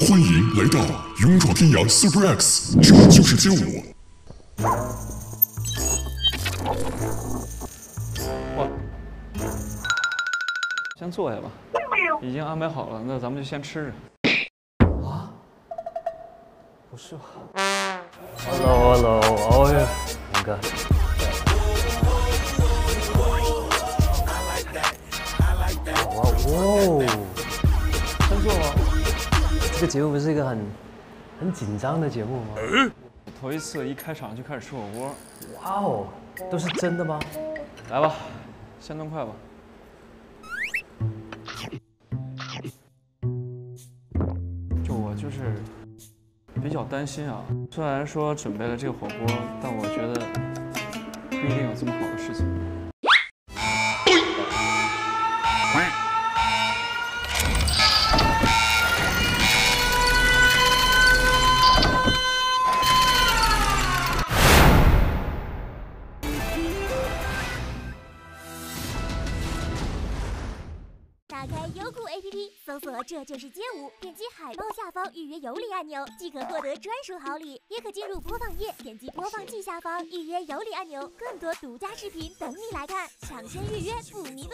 欢迎来到勇闯天涯 Super X， 这就是街舞。哇，先坐下吧，已经安排好了，那咱们就先吃着。啊？不是吧 ？Hello， 哦哟，龙哥。哇哦，先坐吧。这个节目不是一个很紧张的节目吗？头一次一开场就开始吃火锅。哇哦，都是真的吗？来吧，先动筷吧。就我就是比较担心啊，虽然说准备了这个火锅，但我觉得不一定有这么好的事情。打开优酷 APP， 搜索"这就是街舞"，点击海报下方预约有礼按钮，即可获得专属好礼。也可进入播放页，点击播放器下方预约有礼按钮，更多独家视频等你来看，抢先预约不迷路。